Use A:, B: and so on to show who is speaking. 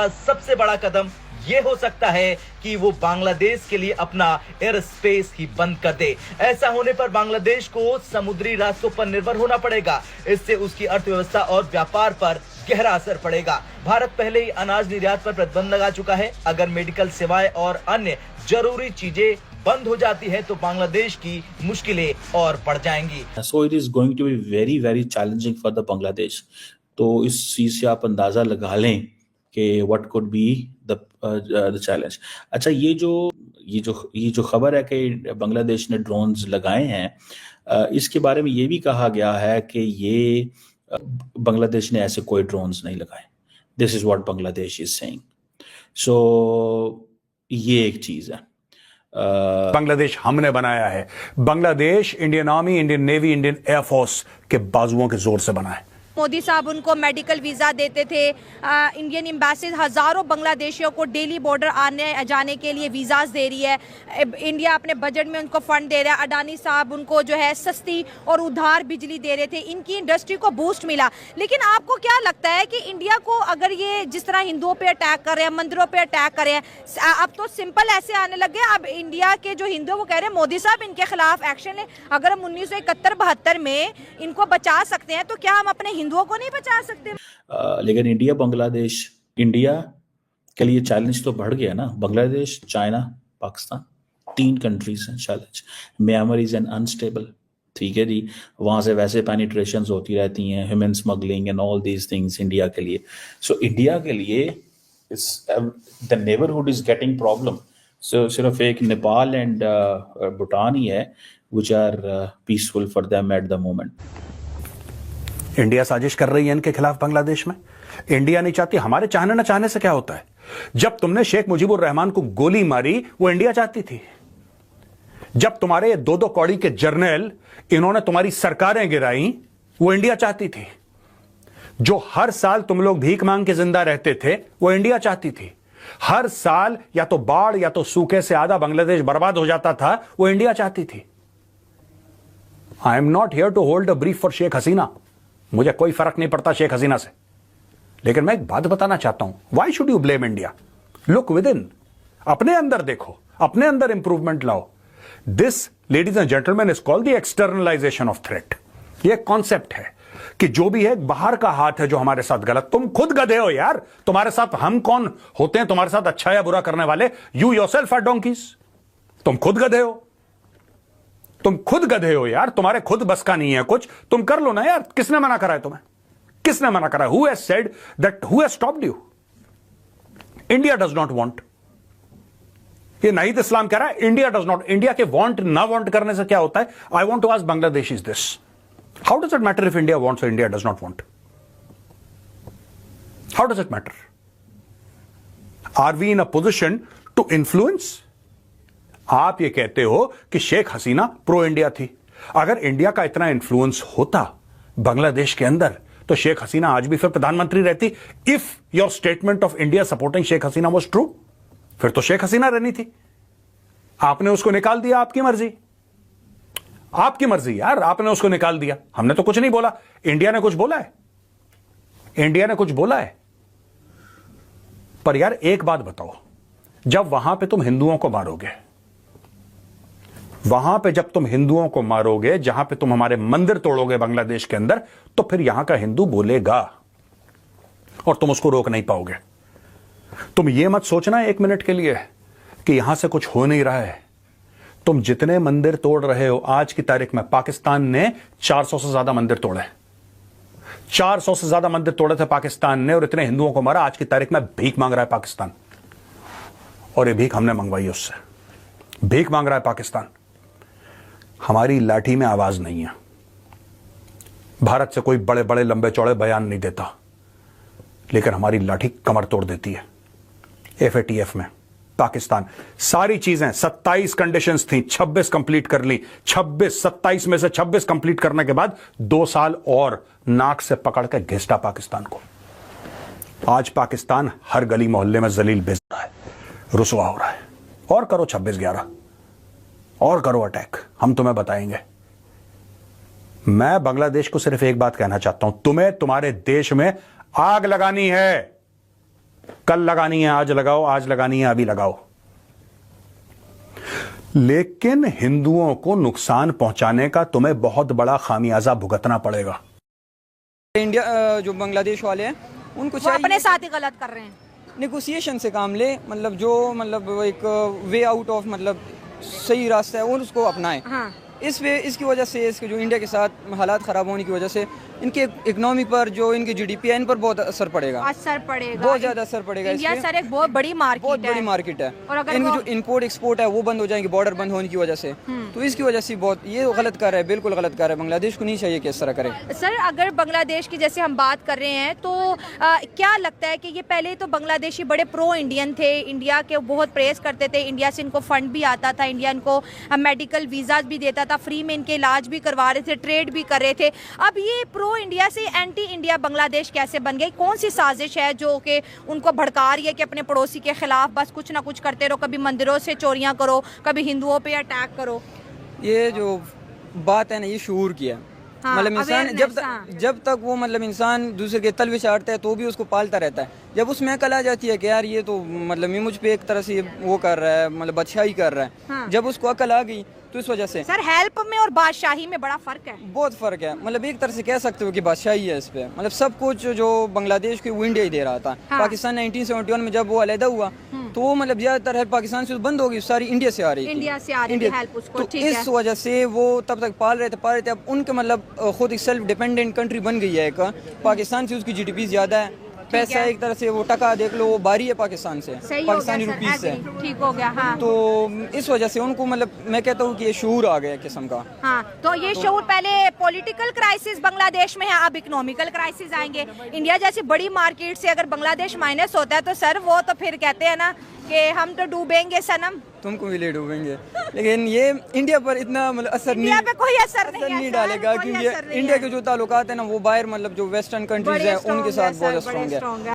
A: सबसे बड़ा कदम ये हो सकता है कि वो बांग्लादेश के लिए अपना एयर स्पेस ही बंद कर दे। ऐसा होने पर बांग्लादेश को समुद्री रास्तों पर निर्भर होना पड़ेगा। इससे उसकी अर्थव्यवस्था और व्यापार पर गहरा असर पड़ेगा। भारत पहले ही अनाज निर्यात पर प्रतिबंध लगा चुका है। अगर मेडिकल सेवाएं और अन्य जरूरी चीजें बंद हो जाती है तो बांग्लादेश की मुश्किलें और बढ़ जाएंगी।
B: So it is going to be very very challenging for the Bangladesh. तो इस चीज से आप अंदाजा लगा लें कि what could be the challenge. अच्छा, ये जो खबर है कि बांग्लादेश ने ड्रोन्स लगाए हैं, इसके बारे में ये भी कहा गया है कि ये बांग्लादेश ने ऐसे कोई ड्रोन्स नहीं लगाए। This is what Bangladesh is saying. So ये एक चीज है।
C: बांग्लादेश हमने बनाया है। Bangladesh Indian army, Indian navy, Indian air force के बाजुओं के जोर से बना है।
D: मोदी साहब उनको मेडिकल वीज़ा देते थे। इंडियन एम्बेसी हज़ारों बांग्लादेशियों को डेली बॉर्डर आने जाने के लिए वीज़ाज दे रही है। इंडिया अपने बजट में उनको फंड दे रहा है। अडानी साहब उनको जो है सस्ती और उधार बिजली दे रहे थे। इनकी इंडस्ट्री को बूस्ट मिला। लेकिन आपको क्या लगता है कि इंडिया को अगर ये जिस तरह हिंदुओं पे अटैक कर रहे हैं, मंदिरों पे अटैक कर रहे हैं, अब तो सिंपल ऐसे आने लगे। अब इंडिया के जो हिंदू वो कह रहे हैं मोदी साहब इनके खिलाफ एक्शन लें। अगर हम 1971-72 में इनको बचा सकते हैं तो क्या हम अपने हिंदुओं को नहीं बचा सकते?
B: लेकिन इंडिया बांग्लादेश, इंडिया के लिए चैलेंज तो बढ़ गया ना। बांग्लादेश, चाइना, पाकिस्तान, 3 कंट्रीज हैं challenge. Myanmar is an unstable, ठीक है जी, वहां से वैसे पेनिट्रेशन होती रहती हैं, human smuggling and all these things India के लिए। सो इंडिया के लिए the neighbourhood is getting problem. So सिर्फ एक नेपाल एंड भूटान ही है which are peaceful for them at the moment.
C: India साजिश कर रही है इनके खिलाफ बांग्लादेश में। इंडिया नहीं चाहती। हमारे चाहने ना चाहने से क्या होता है? जब तुमने शेख मुजीबुर रहमान को गोली मारी वो इंडिया चाहती थी। जब तुम्हारे 2-2 कौड़ी के जर्नल इन्होंने तुम्हारी सरकारें गिराई वो इंडिया चाहती थी। जो हर साल तुम लोग भीख मांग के जिंदा रहते थे वो इंडिया चाहती थी। हर साल या तो बाढ़ या तो सूखे से आधा बांग्लादेश बर्बाद हो जाता था, वो इंडिया चाहती थी। I am not here to hold a brief for Sheikh Hasina. मुझे कोई फर्क नहीं पड़ता शेख हसीना से, लेकिन मैं एक बात बताना चाहता हूं। Why should you blame India? Look within, अपने अंदर देखो, अपने अंदर इंप्रूवमेंट लाओ। This, ladies and gentleman, is called the externalisation of threat. ये कॉन्सेप्ट है कि जो भी है बाहर का हाथ है जो हमारे साथ गलत। तुम खुद गधे हो यार। तुम्हारे साथ हम कौन होते हैं तुम्हारे साथ अच्छा या बुरा करने वाले? You yourself are donkeys. तुम खुद गधे हो। तुम खुद गधे हो यार। तुम्हारे खुद बस का नहीं है कुछ, तुम कर लो ना यार। किसने मना करा है तुम्हें? किसने मना करा? Who has said that? Who has stopped you? India does not want. ये नाहिद इस्लाम कह रहा है इंडिया डज नॉट। इंडिया के वांट ना वांट करने से क्या होता है? I want to ask Bangladesh is this, how does it matter if India wants और India does not want? How does it matter? Are we in a position to influence? आप ये कहते हो कि शेख हसीना प्रो इंडिया थी। अगर इंडिया का इतना इन्फ्लुएंस होता बांग्लादेश के अंदर तो शेख हसीना आज भी फिर प्रधानमंत्री रहती। If your statement of India supporting Sheikh Hasina was true, फिर तो शेख हसीना रहनी थी। आपने उसको निकाल दिया। आपकी मर्जी, आपकी मर्जी यार। आपने उसको निकाल दिया। हमने तो कुछ नहीं बोला। इंडिया ने कुछ बोला है? इंडिया ने कुछ बोला है? पर यार एक बात बताओ, जब वहां पे तुम हिंदुओं को मारोगे, वहां पे जब तुम हिंदुओं को मारोगे, जहां पे तुम हमारे मंदिर तोड़ोगे बांग्लादेश के अंदर, तो फिर यहां का हिंदू बोलेगा और तुम उसको रोक नहीं पाओगे। तुम ये मत सोचना एक मिनट के लिए कि यहां से कुछ हो नहीं रहा है। तुम जितने मंदिर तोड़ रहे हो, आज की तारीख में पाकिस्तान ने 400 से ज्यादा मंदिर तोड़े। 400 से ज्यादा मंदिर तोड़े थे पाकिस्तान ने और इतने हिंदुओं को मारा। आज की तारीख में भीख मांग रहा है पाकिस्तान, और ये भीख हमने मंगवाई उससे। भीख मांग रहा है पाकिस्तान। हमारी लाठी में आवाज नहीं है। भारत से कोई बड़े बड़े लंबे चौड़े बयान नहीं देता, लेकिन हमारी लाठी कमर तोड़ देती है। FATF में पाकिस्तान सारी चीजें 27 कंडीशंस थी, 26 कंप्लीट कर ली। 27 में से 26 कंप्लीट करने के बाद 2 साल और नाक से पकड़ के घिसटा पाकिस्तान को। आज पाकिस्तान हर गली मोहल्ले में जलील बेच रहा है, रुसवा हो रहा है। और करो 26/11 और करो अटैक, हम तुम्हें बताएंगे। मैं बांग्लादेश को सिर्फ एक बात कहना चाहता हूं, तुम्हें तुम्हारे देश में आग लगानी है, कल लगानी है आज लगाओ, आज लगानी है अभी लगाओ। लेकिन हिंदुओं को नुकसान पहुंचाने का तुम्हें बहुत बड़ा खामियाजा भुगतना पड़ेगा।
E: इंडिया जो बांग्लादेश वाले हैं उनको
D: वो अपने
E: चाहिए
D: साथ ही गलत कर रहे हैं।
E: नेगोशिएशन से काम ले, मतलब जो मतलब एक वे आउट ऑफ मतलब सही रास्ता है वो उसको अपनाएं।
D: हाँ।
E: इसकी वजह से इसके जो इंडिया के साथ हालात ख़राब होने की वजह से इनके इकोनॉमी पर, जो इनकी जीडीपी है, इन पर बहुत असर पड़ेगा,
D: असर पड़ेगा,
E: बहुत ज़्यादा असर पड़ेगा।
D: इंडिया
E: इससे
D: सर एक बहुत बड़ी मार्केट
E: बहुत
D: है।
E: बड़ी मार्केट है
D: और अगर
E: इनकी
D: वो-
E: जो इंपोर्ट एक्सपोर्ट है वो बंद हो जाएंगे बॉर्डर बंद होने की वजह से। तो इसकी वजह से बहुत ये गलत कर रहा है, बिल्कुल गलत कर रहा है। बांग्लादेश को नहीं चाहिए कि इस तरह करे।
D: सर अगर बांग्लादेश की जैसे हम बात कर रहे हैं तो क्या लगता है कि ये पहले तो बांग्लादेशी बड़े प्रो इंडियन थे, इंडिया के बहुत प्रेस करते थे, इंडिया से इनको फंड भी आता था, इंडिया इनको मेडिकल वीज़ा भी देता था, फ्री में इनके इलाज भी करवा रहे थे, ट्रेड भी कर रहे थे। अब ये प्रो इंडिया से एंटी इंडिया बांग्लादेश कैसे बन गई? कौन सी साजिश है जो कि उनको भड़का रही है कि अपने पड़ोसी के खिलाफ बस कुछ ना कुछ करते रहो, कभी मंदिरों से चोरियां करो, कभी हिंदुओं पे अटैक करो?
E: ये जो बात है ना, ये शूर की है।
D: हाँ,
E: मतलब इंसान
D: awareness, हाँ।
E: जब तक वो मतलब इंसान दूसरे के तलवे चाटता है तो भी उसको पालता रहता है। जब उसमें अकल आ जाती है कि यार ये तो मतलब ये मुझ पे एक तरह से वो कर रहा है, मतलब अच्छाई कर रहा है।
D: हाँ।
E: जब उसको अकल आ गई तो इस वजह से
D: सर हेल्प में और बादशाही में बड़ा फर्क है।
E: बहुत फर्क है। मतलब एक तरह से कह सकते हो कि बादशाही है इस पे। मतलब सब कुछ जो बांग्लादेश को वो इंडिया ही दे रहा था।
D: हाँ।
E: पाकिस्तान 1971 में जब वो अलहदा हुआ तो वो मतलब ज्यादातर हेल्प पाकिस्तान से बंद हो गई, सारी इंडिया से आ रही थी।
D: इंडिया से आ रही थी हेल्प उसको,
E: तो
D: ठीक है।
E: इस वजह से वो तब तक पाल रहे थे। अब उनके मतलब खुद एक सेल्फ डिपेंडेंट कंट्री बन गई है एक। पाकिस्तान से उसकी जीडीपी ज्यादा है, पैसा एक तरह से वो टका देख लो वो बारी है पाकिस्तान से,
D: सही हो गया
E: पाकिस्तानी
D: सर,
E: रुपीस से।
D: ठीक हो गया। हाँ।
E: तो इस वजह से उनको मतलब मैं कहता हूँ कि ये शूर आ गया किस्म का।
D: हाँ, तो ये शोर पहले पॉलिटिकल क्राइसिस बांग्लादेश में है, अब इकोनॉमिकल क्राइसिस आएंगे। इंडिया जैसी बड़ी मार्केट से अगर बांग्लादेश माइनस होता है तो सर वो तो फिर कहते हैं ना कि हम तो डूबेंगे सनम।
E: तुमको भी ले डूबेंगे, लेकिन ये इंडिया पर इतना मतलब असर
D: इंडिया पे कोई असर नहीं है
E: नहीं
D: सर,
E: डालेगा,
D: कोई
E: क्योंकि
D: असर नहीं
E: इंडिया
D: है।
E: के जो ताल्लुकात है ना वो बाहर मतलब जो वेस्टर्न कंट्रीज
D: बड़े
E: है
D: strong
E: उनके
D: है
E: साथ
D: सर,
E: बहुत
D: बड़े
E: स्ट्रॉन्ग है।
D: strong है।